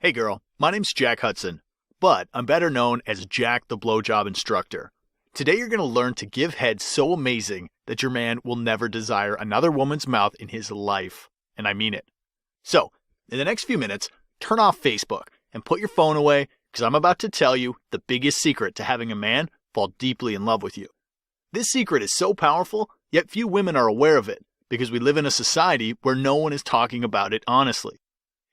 Hey girl, my name's Jack Huston, but I'm better known as Jack the Blowjob Instructor. Today you're going to learn to give head so amazing that your man will never desire another woman's mouth in his life. And I mean it. So, in the next few minutes, turn off Facebook and put your phone away because I'm about to tell you the biggest secret to having a man fall deeply in love with you. This secret is so powerful, yet few women are aware of it because we live in a society where no one is talking about it honestly.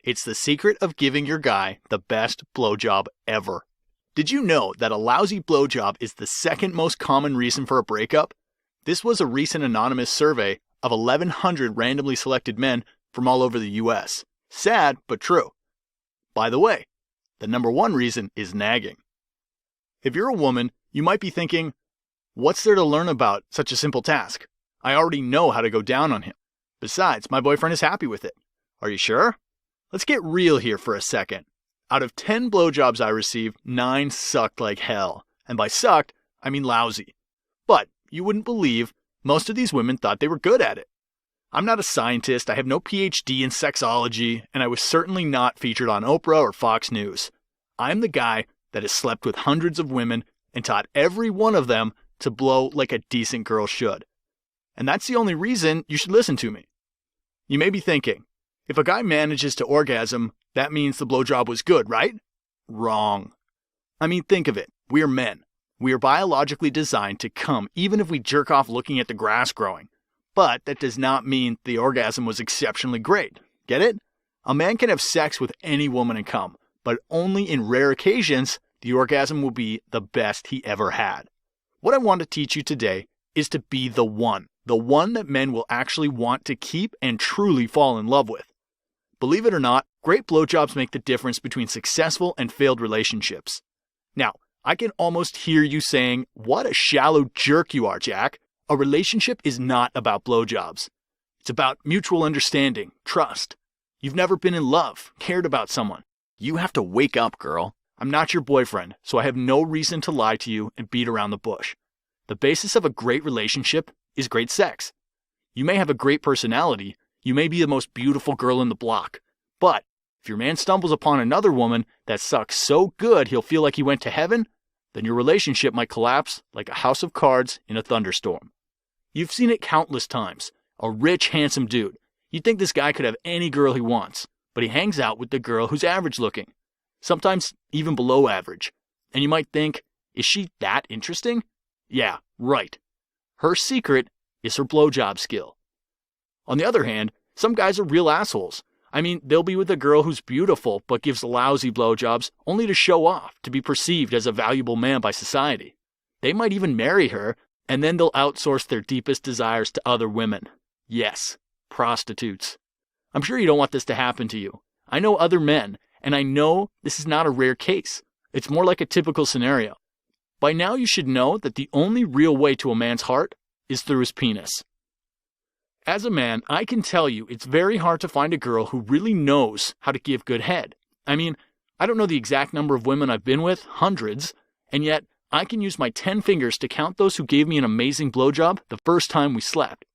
It's the secret of giving your guy the best blowjob ever. Did you know that a lousy blowjob is the second most common reason for a breakup? This was a recent anonymous survey of 1,100 randomly selected men from all over the US. Sad, but true. By the way, the number one reason is nagging. If you're a woman, you might be thinking, what's there to learn about such a simple task? I already know how to go down on him. Besides, my boyfriend is happy with it. Are you sure? Let's get real here for a second. Out of 10 blowjobs I received, 9 sucked like hell. And by sucked, I mean lousy. But you wouldn't believe most of these women thought they were good at it. I'm not a scientist, I have no PhD in sexology, and I was certainly not featured on Oprah or Fox News. I'm the guy that has slept with hundreds of women and taught every one of them to blow like a decent girl should. And that's the only reason you should listen to me. You may be thinking, if a guy manages to orgasm, that means the blowjob was good, right? Wrong. I mean, think of it. We are men. We are biologically designed to come even if we jerk off looking at the grass growing. But that does not mean the orgasm was exceptionally great. Get it? A man can have sex with any woman and come, but only in rare occasions the orgasm will be the best he ever had. What I want to teach you today is to be the one that men will actually want to keep and truly fall in love with. Believe it or not, great blowjobs make the difference between successful and failed relationships. Now, I can almost hear you saying, what a shallow jerk you are, Jack. A relationship is not about blowjobs. It's about mutual understanding, trust. You've never been in love, cared about someone. You have to wake up, girl. I'm not your boyfriend, so I have no reason to lie to you and beat around the bush. The basis of a great relationship is great sex. You may have a great personality, you may be the most beautiful girl in the block, but if your man stumbles upon another woman that sucks so good he'll feel like he went to heaven, then your relationship might collapse like a house of cards in a thunderstorm. You've seen it countless times. A rich, handsome dude. You'd think this guy could have any girl he wants, but he hangs out with the girl who's average looking, sometimes even below average. And you might think, is she that interesting? Yeah, right. Her secret is her blowjob skill. On the other hand, some guys are real assholes. I mean, they'll be with a girl who's beautiful but gives lousy blowjobs only to show off, to be perceived as a valuable man by society. They might even marry her, and then they'll outsource their deepest desires to other women. Yes, prostitutes. I'm sure you don't want this to happen to you. I know other men, and I know this is not a rare case. It's more like a typical scenario. By now you should know that the only real way to a man's heart is through his penis. As a man, I can tell you it's very hard to find a girl who really knows how to give good head. I mean, I don't know the exact number of women I've been with, hundreds, and yet I can use my 10 fingers to count those who gave me an amazing blowjob the first time we slept.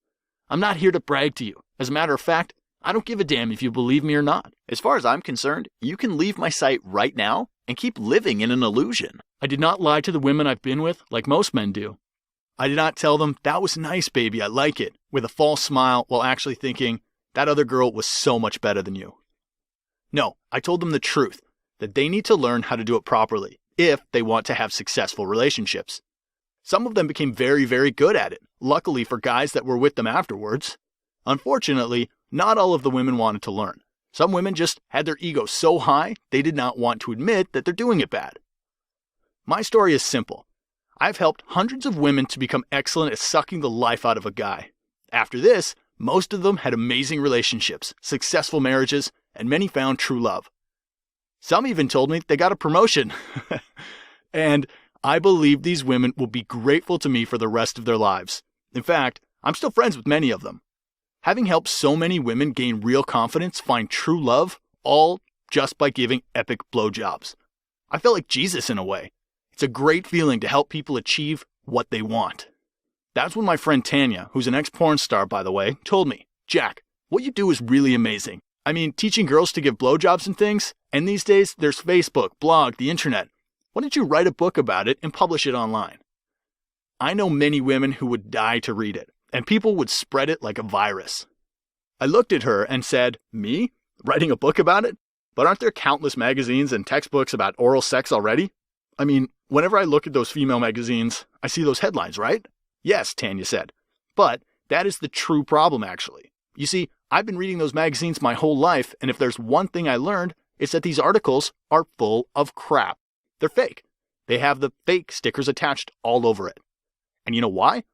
I'm not here to brag to you. As a matter of fact, I don't give a damn if you believe me or not. As far as I'm concerned, you can leave my site right now and keep living in an illusion. I did not lie to the women I've been with like most men do. I did not tell them, that was nice, baby, I like it, with a false smile while actually thinking, that other girl was so much better than you. No, I told them the truth, that they need to learn how to do it properly if they want to have successful relationships. Some of them became very, very good at it, luckily for guys that were with them afterwards. Unfortunately, not all of the women wanted to learn. Some women just had their ego so high, they did not want to admit that they're doing it bad. My story is simple. I've helped hundreds of women to become excellent at sucking the life out of a guy. After this, most of them had amazing relationships, successful marriages, and many found true love. Some even told me they got a promotion. And I believe these women will be grateful to me for the rest of their lives. In fact, I'm still friends with many of them. Having helped so many women gain real confidence, find true love, all just by giving epic blowjobs. I felt like Jesus in a way. It's a great feeling to help people achieve what they want. That's when my friend Tanya, who's an ex-porn star by the way, told me, Jack, what you do is really amazing. I mean, teaching girls to give blowjobs and things, and these days there's Facebook, blog, the internet. Why don't you write a book about it and publish it online? I know many women who would die to read it, and people would spread it like a virus. I looked at her and said, me? Writing a book about it? But aren't there countless magazines and textbooks about oral sex already? I mean, whenever I look at those female magazines, I see those headlines, right? Yes, Tanya said. But that is the true problem, actually. You see, I've been reading those magazines my whole life, and if there's one thing I learned, it's that these articles are full of crap. They're fake. They have the fake stickers attached all over it. And you know why?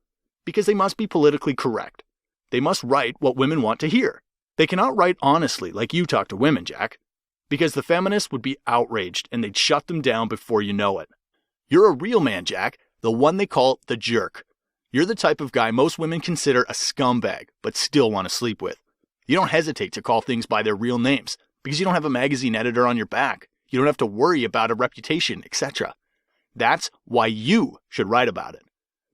Because they must be politically correct. They must write what women want to hear. They cannot write honestly like you talk to women, Jack. Because the feminists would be outraged and they'd shut them down before you know it. You're a real man, Jack, the one they call the jerk. You're the type of guy most women consider a scumbag, but still want to sleep with. You don't hesitate to call things by their real names because you don't have a magazine editor on your back. You don't have to worry about a reputation, etc. That's why you should write about it.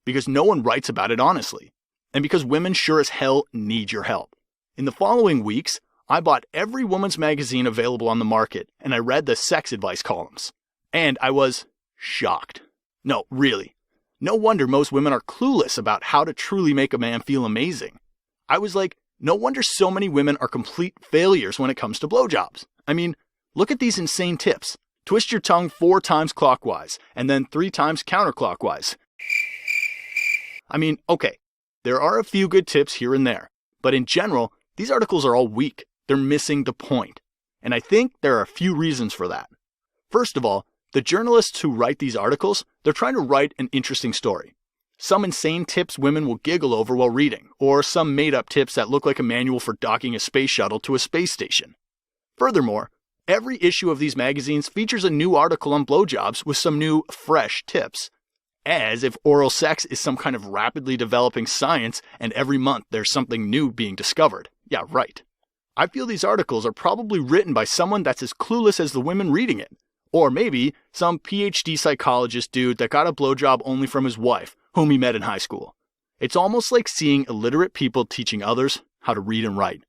Because no one writes about it honestly. And because women sure as hell need your help. In the following weeks, I bought every woman's magazine available on the market, and I read the sex advice columns. And I was shocked. No, really. No wonder most women are clueless about how to truly make a man feel amazing. I was like, no wonder so many women are complete failures when it comes to blowjobs. I mean, look at these insane tips. Twist your tongue 4 times clockwise, and then 3 times counterclockwise. I mean, okay, there are a few good tips here and there, but in general, these articles are all weak. They're missing the point. And I think there are a few reasons for that. First of all, the journalists who write these articles, they're trying to write an interesting story. Some insane tips women will giggle over while reading, or some made-up tips that look like a manual for docking a space shuttle to a space station. Furthermore, every issue of these magazines features a new article on blowjobs with some new, fresh tips. As if oral sex is some kind of rapidly developing science and every month there's something new being discovered. Yeah, right. I feel these articles are probably written by someone that's as clueless as the women reading it. Or maybe some PhD psychologist dude that got a blowjob only from his wife, whom he met in high school. It's almost like seeing illiterate people teaching others how to read and write.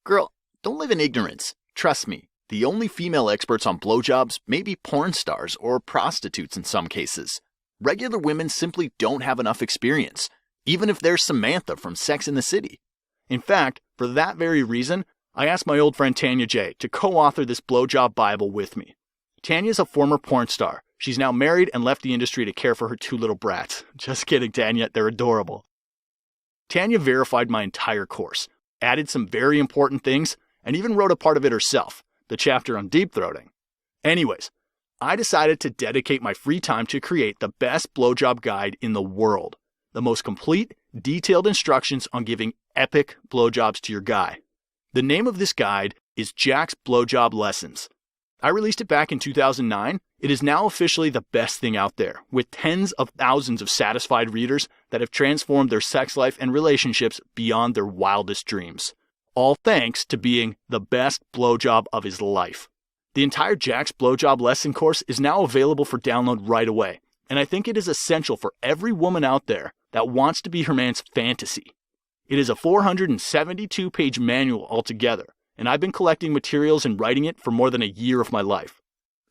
Girl, don't live in ignorance. Trust me, the only female experts on blowjobs may be porn stars or prostitutes in some cases. Regular women simply don't have enough experience, even if they're Samantha from Sex and the City. In fact, for that very reason, I asked my old friend Tanya J. to co-author this blowjob Bible with me. Tanya's a former porn star. She's now married and left the industry to care for her 2 little brats. Just kidding, Tanya, they're adorable. Tanya verified my entire course, added some very important things, and even wrote a part of it herself, the chapter on deep throating. Anyways, I decided to dedicate my free time to create the best blowjob guide in the world. The most complete, detailed instructions on giving epic blowjobs to your guy. The name of this guide is Jack's Blowjob Lessons. I released it back in 2009. It is now officially the best thing out there, with tens of thousands of satisfied readers that have transformed their sex life and relationships beyond their wildest dreams. All thanks to being the best blowjob of his life. The entire Jack's Blowjob Lesson course is now available for download right away, and I think it is essential for every woman out there that wants to be her man's fantasy. It is a 472-page manual altogether, and I've been collecting materials and writing it for more than a year of my life.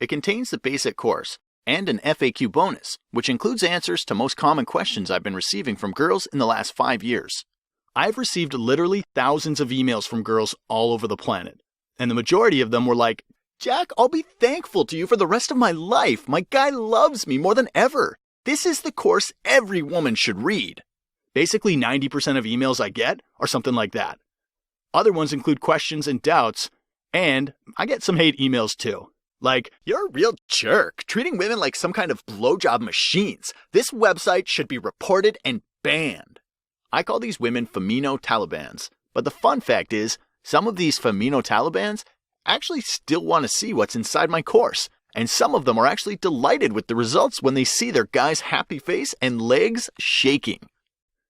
It contains the basic course and an FAQ bonus, which includes answers to most common questions I've been receiving from girls in the last 5 years. I've received literally thousands of emails from girls all over the planet, and the majority of them were like, Jack, I'll be thankful to you for the rest of my life. My guy loves me more than ever. This is the course every woman should read. Basically 90% of emails I get are something like that. Other ones include questions and doubts, and I get some hate emails too. Like, you're a real jerk, treating women like some kind of blowjob machines. This website should be reported and banned. I call these women Femino Talibans, but the fun fact is, some of these Femino Talibans actually still want to see what's inside my course, and some of them are actually delighted with the results when they see their guy's happy face and legs shaking.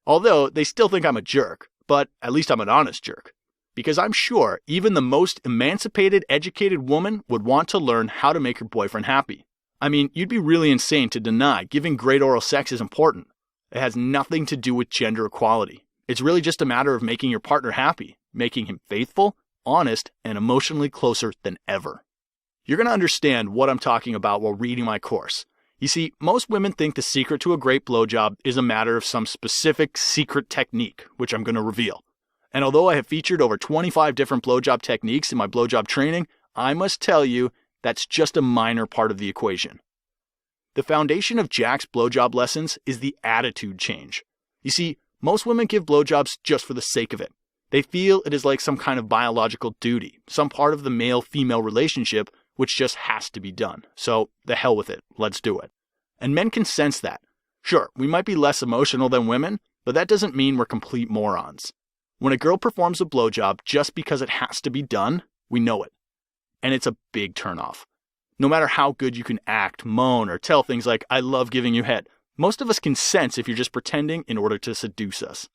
Although they still think I'm a jerk, but at least I'm an honest jerk. Because I'm sure even the most emancipated, educated woman would want to learn how to make her boyfriend happy. I mean, you'd be really insane to deny giving great oral sex is important. It has nothing to do with gender equality. It's really just a matter of making your partner happy, making him faithful, honest, and emotionally closer than ever. You're going to understand what I'm talking about while reading my course. You see, most women think the secret to a great blowjob is a matter of some specific secret technique, which I'm going to reveal. And although I have featured over 25 different blowjob techniques in my blowjob training, I must tell you that's just a minor part of the equation. The foundation of Jack's blowjob lessons is the attitude change. You see, most women give blowjobs just for the sake of it. They feel it is like some kind of biological duty, some part of the male-female relationship which just has to be done. So, the hell with it, let's do it. And men can sense that. Sure, we might be less emotional than women, but that doesn't mean we're complete morons. When a girl performs a blowjob just because it has to be done, we know it. And it's a big turnoff. No matter how good you can act, moan, or tell things like, I love giving you head, most of us can sense if you're just pretending in order to seduce us.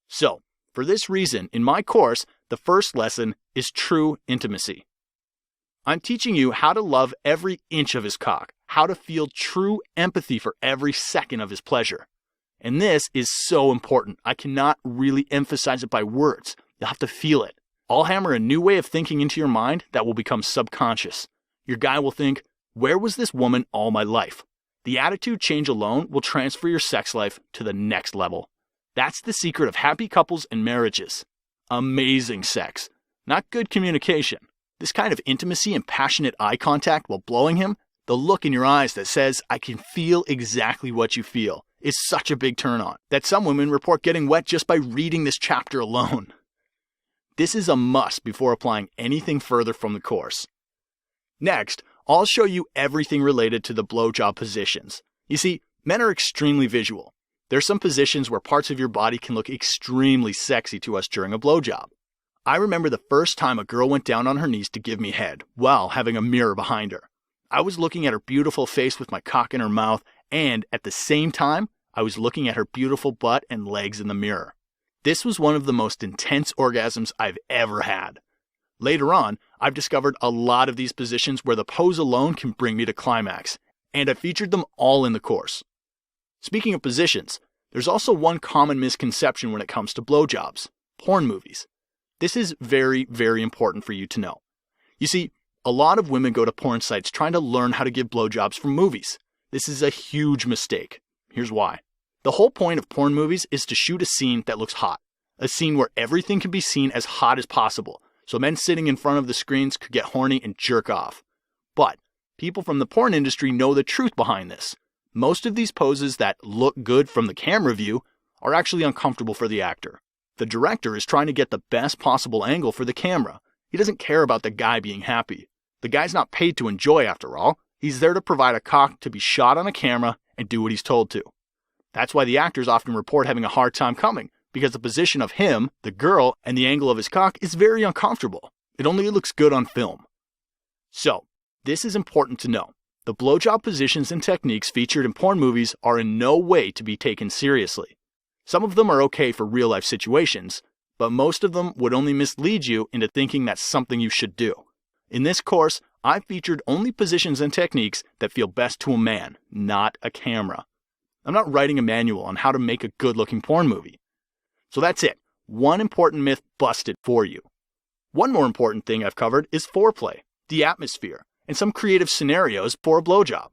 So, for this reason, in my course, the first lesson is true intimacy. I'm teaching you how to love every inch of his cock, how to feel true empathy for every second of his pleasure. And this is so important. I cannot really emphasize it by words. You'll have to feel it. I'll hammer a new way of thinking into your mind that will become subconscious. Your guy will think, where was this woman all my life? The attitude change alone will transfer your sex life to the next level. That's the secret of happy couples and marriages. Amazing sex, not good communication. This kind of intimacy and passionate eye contact while blowing him, the look in your eyes that says, I can feel exactly what you feel, is such a big turn on that some women report getting wet just by reading this chapter alone. This is a must before applying anything further from the course. Next, I'll show you everything related to the blowjob positions. You see, men are extremely visual. There's some positions where parts of your body can look extremely sexy to us during a blowjob. I remember the first time a girl went down on her knees to give me head while having a mirror behind her. I was looking at her beautiful face with my cock in her mouth, and at the same time, I was looking at her beautiful butt and legs in the mirror. This was one of the most intense orgasms I've ever had. Later on, I've discovered a lot of these positions where the pose alone can bring me to climax, and I've featured them all in the course. Speaking of positions, there's also one common misconception when it comes to blowjobs: porn movies. This is very, very important for you to know. You see, a lot of women go to porn sites trying to learn how to give blowjobs from movies. This is a huge mistake. Here's why. The whole point of porn movies is to shoot a scene that looks hot. A scene where everything can be seen as hot as possible, so men sitting in front of the screens could get horny and jerk off. But people from the porn industry know the truth behind this. Most of these poses that look good from the camera view are actually uncomfortable for the actor. The director is trying to get the best possible angle for the camera. He doesn't care about the guy being happy. The guy's not paid to enjoy after all. He's there to provide a cock to be shot on a camera and do what he's told to. That's why the actors often report having a hard time coming, because the position of him, the girl, and the angle of his cock is very uncomfortable. It only looks good on film. So, this is important to know. The blowjob positions and techniques featured in porn movies are in no way to be taken seriously. Some of them are okay for real-life situations, but most of them would only mislead you into thinking that's something you should do. In this course, I've featured only positions and techniques that feel best to a man, not a camera. I'm not writing a manual on how to make a good-looking porn movie. So that's it. One important myth busted for you. One more important thing I've covered is foreplay, the atmosphere, and some creative scenarios for a blowjob.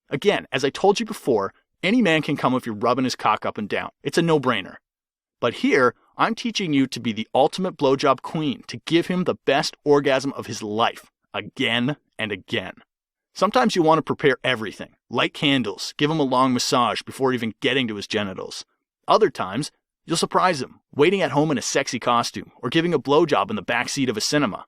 Again, as I told you before, any man can come if you're rubbing his cock up and down. It's a no-brainer. But here, I'm teaching you to be the ultimate blowjob queen, to give him the best orgasm of his life, again and again. Sometimes you want to prepare everything, light candles, give him a long massage before even getting to his genitals. Other times, you'll surprise him, waiting at home in a sexy costume, or giving a blowjob in the backseat of a cinema.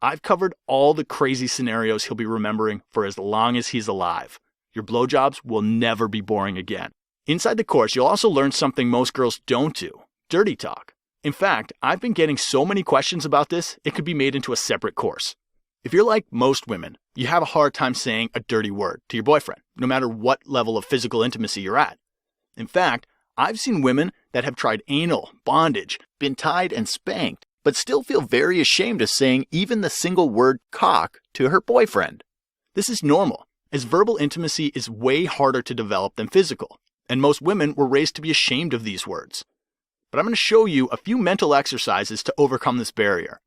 I've covered all the crazy scenarios he'll be remembering for as long as he's alive. Your blowjobs will never be boring again. Inside the course, you'll also learn something most girls don't do: dirty talk. In fact, I've been getting so many questions about this, it could be made into a separate course. If you're like most women, you have a hard time saying a dirty word to your boyfriend, no matter what level of physical intimacy you're at. In fact, I've seen women that have tried anal, bondage, been tied and spanked, but still feel very ashamed of saying even the single word cock to her boyfriend. This is normal, as verbal intimacy is way harder to develop than physical, and most women were raised to be ashamed of these words. But I'm going to show you a few mental exercises to overcome this barrier.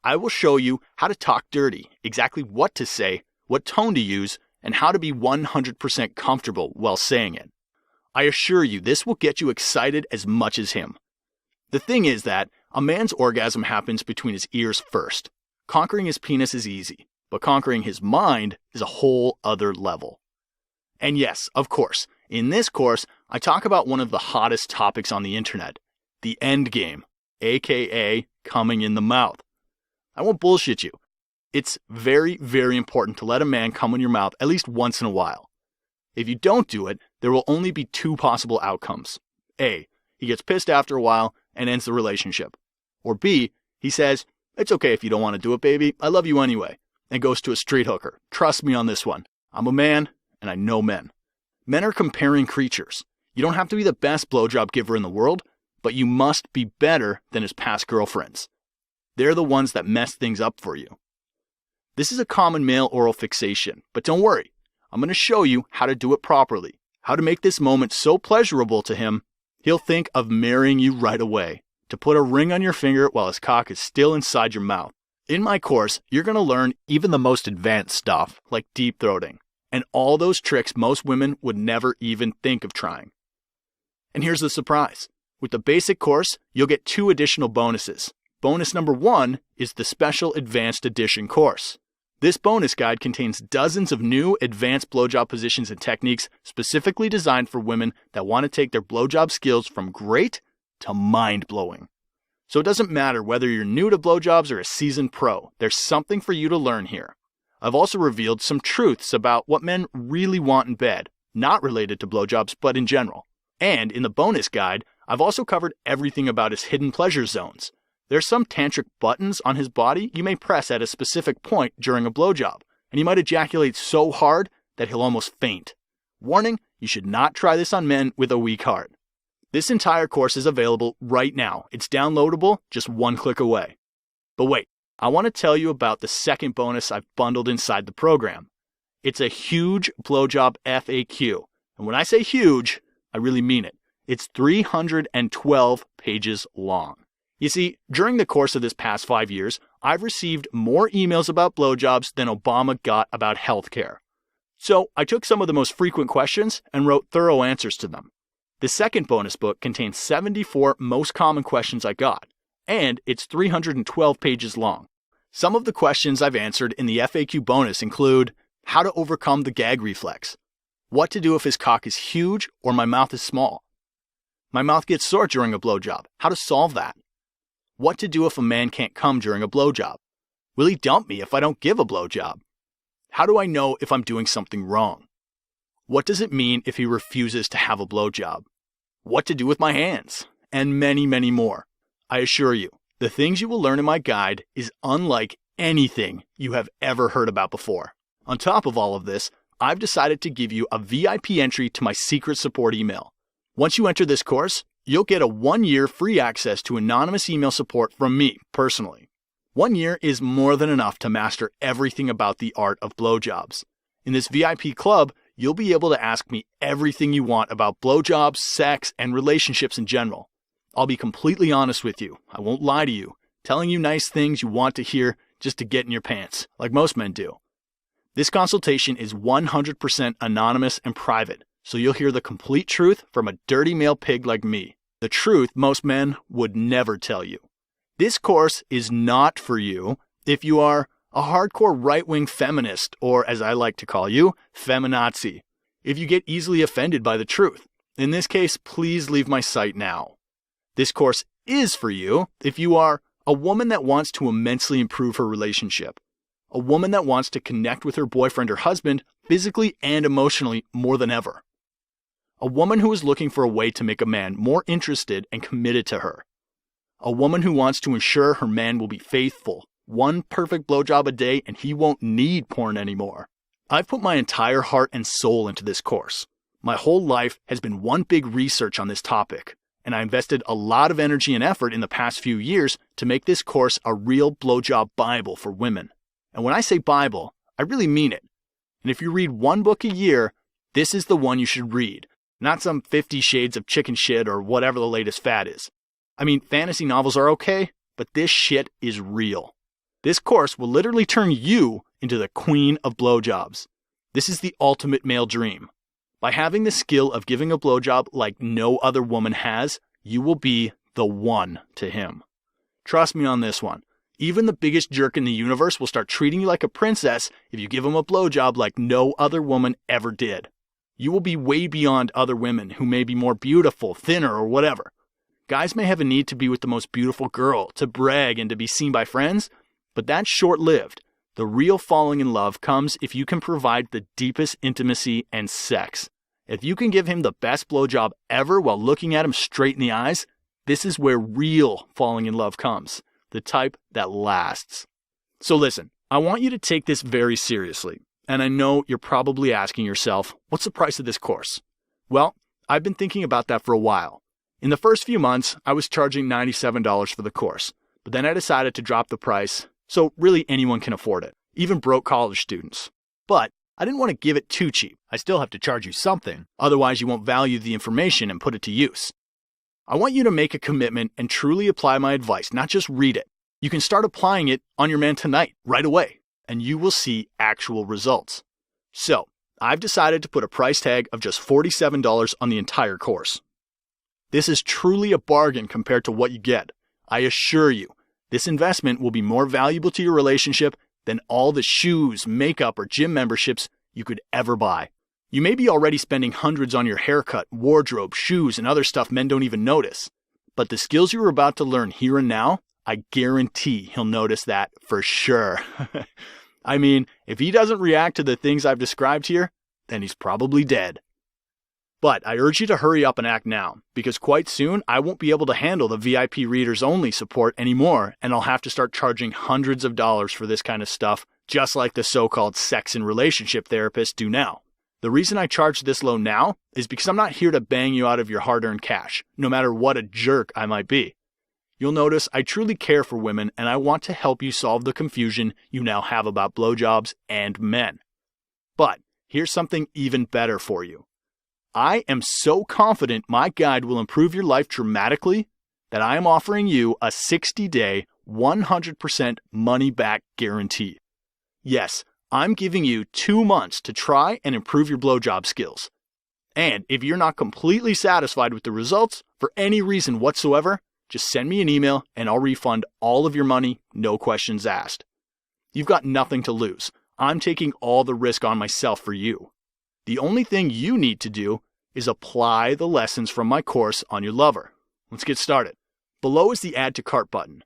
I will show you how to talk dirty, exactly what to say, what tone to use, and how to be 100% comfortable while saying it. I assure you this will get you excited as much as him. The thing is that a man's orgasm happens between his ears first. Conquering his penis is easy, but conquering his mind is a whole other level. And yes, of course, in this course, I talk about one of the hottest topics on the internet, the end game, aka coming in the mouth. I won't bullshit you. It's very, very important to let a man come in your mouth at least once in a while. If you don't do it, there will only be two possible outcomes. A, he gets pissed after a while and ends the relationship. Or B, he says, "It's okay if you don't want to do it, baby. I love you anyway," and goes to a street hooker. Trust me on this one. I'm a man, and I know men. Men are comparing creatures. You don't have to be the best blowjob giver in the world, but you must be better than his past girlfriends. They're the ones that mess things up for you. This is a common male oral fixation, but don't worry. I'm going to show you how to do it properly, how to make this moment so pleasurable to him, he'll think of marrying you right away, to put a ring on your finger while his cock is still inside your mouth. In my course, you're going to learn even the most advanced stuff, like deep throating, and all those tricks most women would never even think of trying. And here's the surprise. With the basic course, you'll get 2 additional bonuses. Bonus number 1 is the special advanced edition course. This bonus guide contains dozens of new advanced blowjob positions and techniques specifically designed for women that want to take their blowjob skills from great to mind-blowing. So it doesn't matter whether you're new to blowjobs or a seasoned pro, there's something for you to learn here. I've also revealed some truths about what men really want in bed, not related to blowjobs, but in general. And in the bonus guide, I've also covered everything about his hidden pleasure zones. There's some tantric buttons on his body you may press at a specific point during a blowjob, and he might ejaculate so hard that he'll almost faint. Warning, you should not try this on men with a weak heart. This entire course is available right now. It's downloadable just 1 click away. But wait, I want to tell you about the second bonus I've bundled inside the program. It's a huge blowjob FAQ. And when I say huge, I really mean it. It's 312 pages long. You see, during the course of this past 5 years, I've received more emails about blowjobs than Obama got about healthcare. So I took some of the most frequent questions and wrote thorough answers to them. The second bonus book contains 74 most common questions I got, and it's 312 pages long. Some of the questions I've answered in the FAQ bonus include how to overcome the gag reflex, what to do if his cock is huge or my mouth is small, my mouth gets sore during a blowjob, how to solve that, what to do if a man can't come during a blowjob, will he dump me if I don't give a blowjob, how do I know if I'm doing something wrong, what does it mean if he refuses to have a blowjob, what to do with my hands, and many, many more. I assure you, the things you will learn in my guide is unlike anything you have ever heard about before. On top of all of this, I've decided to give you a VIP entry to my secret support email. Once you enter this course, you'll get a 1-year free access to anonymous email support from me personally. 1 year is more than enough to master everything about the art of blowjobs. In this VIP club, you'll be able to ask me everything you want about blowjobs, sex, and relationships in general. I'll be completely honest with you. I won't lie to you, telling you nice things you want to hear just to get in your pants, like most men do. This consultation is 100% anonymous and private, so you'll hear the complete truth from a dirty male pig like me. The truth most men would never tell you. This course is not for you if you are a hardcore right-wing feminist, or as I like to call you, feminazi. If you get easily offended by the truth. In this case, please leave my site now. This course is for you if you are a woman that wants to immensely improve her relationship. A woman that wants to connect with her boyfriend or husband physically and emotionally more than ever. A woman who is looking for a way to make a man more interested and committed to her. A woman who wants to ensure her man will be faithful. 1 perfect blowjob a day and he won't need porn anymore. I've put my entire heart and soul into this course. My whole life has been one big research on this topic, and I invested a lot of energy and effort in the past few years to make this course a real blowjob Bible for women. And when I say Bible, I really mean it. And if you read 1 book a year, this is the one you should read, not some 50 Shades of Chicken shit or whatever the latest fad is. I mean, fantasy novels are okay, but this shit is real. This course will literally turn you into the queen of blowjobs. This is the ultimate male dream. By having the skill of giving a blowjob like no other woman has, you will be the one to him. Trust me on this one. Even the biggest jerk in the universe will start treating you like a princess if you give him a blowjob like no other woman ever did. You will be way beyond other women who may be more beautiful, thinner, or whatever. Guys may have a need to be with the most beautiful girl, to brag and to be seen by friends, but that's short-lived. The real falling in love comes if you can provide the deepest intimacy and sex. If you can give him the best blowjob ever while looking at him straight in the eyes, this is where real falling in love comes, the type that lasts. So listen, I want you to take this very seriously, and I know you're probably asking yourself, what's the price of this course? Well, I've been thinking about that for a while. In the first few months, I was charging $97 for the course, but then I decided to drop the price, so really anyone can afford it, even broke college students. But I didn't want to give it too cheap. I still have to charge you something, otherwise you won't value the information and put it to use. I want you to make a commitment and truly apply my advice, not just read it. You can start applying it on your man tonight, right away, and you will see actual results. So, I've decided to put a price tag of just $47 on the entire course. This is truly a bargain compared to what you get. I assure you, this investment will be more valuable to your relationship than all the shoes, makeup, or gym memberships you could ever buy. You may be already spending hundreds on your haircut, wardrobe, shoes, and other stuff men don't even notice. But the skills you're about to learn here and now, I guarantee he'll notice that for sure. I mean, if he doesn't react to the things I've described here, then he's probably dead. But I urge you to hurry up and act now, because quite soon I won't be able to handle the VIP readers only support anymore, and I'll have to start charging hundreds of dollars for this kind of stuff, just like the so-called sex and relationship therapists do now. The reason I charge this low now is because I'm not here to bang you out of your hard-earned cash, no matter what a jerk I might be. You'll notice I truly care for women, and I want to help you solve the confusion you now have about blowjobs and men. But here's something even better for you. I am so confident my guide will improve your life dramatically that I am offering you a 60-day, 100% money-back guarantee. Yes, I'm giving you 2 months to try and improve your blowjob skills. And if you're not completely satisfied with the results for any reason whatsoever, just send me an email and I'll refund all of your money, no questions asked. You've got nothing to lose. I'm taking all the risk on myself for you. The only thing you need to do is apply the lessons from my course on your lover. Let's get started. Below is the Add to Cart button.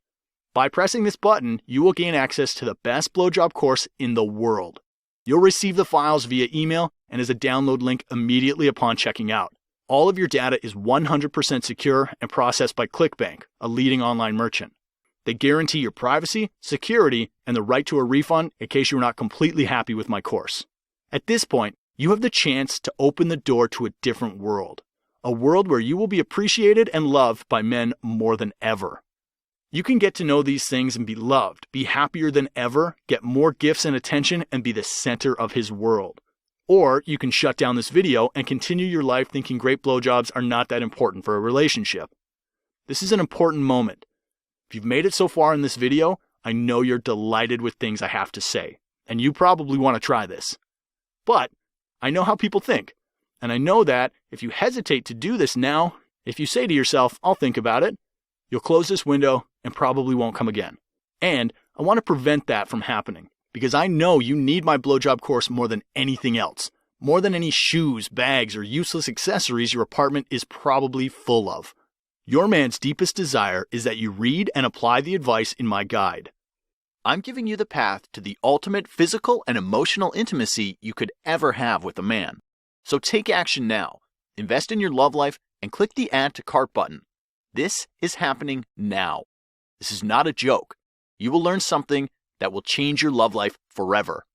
By pressing this button, you will gain access to the best blowjob course in the world. You'll receive the files via email and as a download link immediately upon checking out. All of your data is 100% secure and processed by ClickBank, a leading online merchant. They guarantee your privacy, security, and the right to a refund in case you're not completely happy with my course. At this point, you have the chance to open the door to a different world. A world where you will be appreciated and loved by men more than ever. You can get to know these things and be loved, be happier than ever, get more gifts and attention, and be the center of his world. Or you can shut down this video and continue your life thinking great blowjobs are not that important for a relationship. This is an important moment. If you've made it so far in this video, I know you're delighted with things I have to say, and you probably want to try this. But I know how people think, and I know that if you hesitate to do this now, if you say to yourself, I'll think about it, you'll close this window and probably won't come again. And I want to prevent that from happening, because I know you need my blowjob course more than anything else, more than any shoes, bags, or useless accessories your apartment is probably full of. Your man's deepest desire is that you read and apply the advice in my guide. I'm giving you the path to the ultimate physical and emotional intimacy you could ever have with a man. So take action now, invest in your love life, and click the Add to Cart button. This is happening now. This is not a joke. You will learn something that will change your love life forever.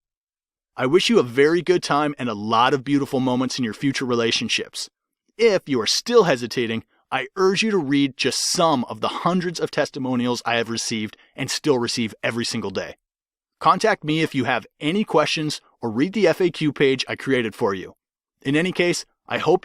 I wish you a very good time and a lot of beautiful moments in your future relationships. If you are still hesitating, I urge you to read just some of the hundreds of testimonials I have received and still receive every single day. Contact me if you have any questions or read the FAQ page I created for you. In any case, I hope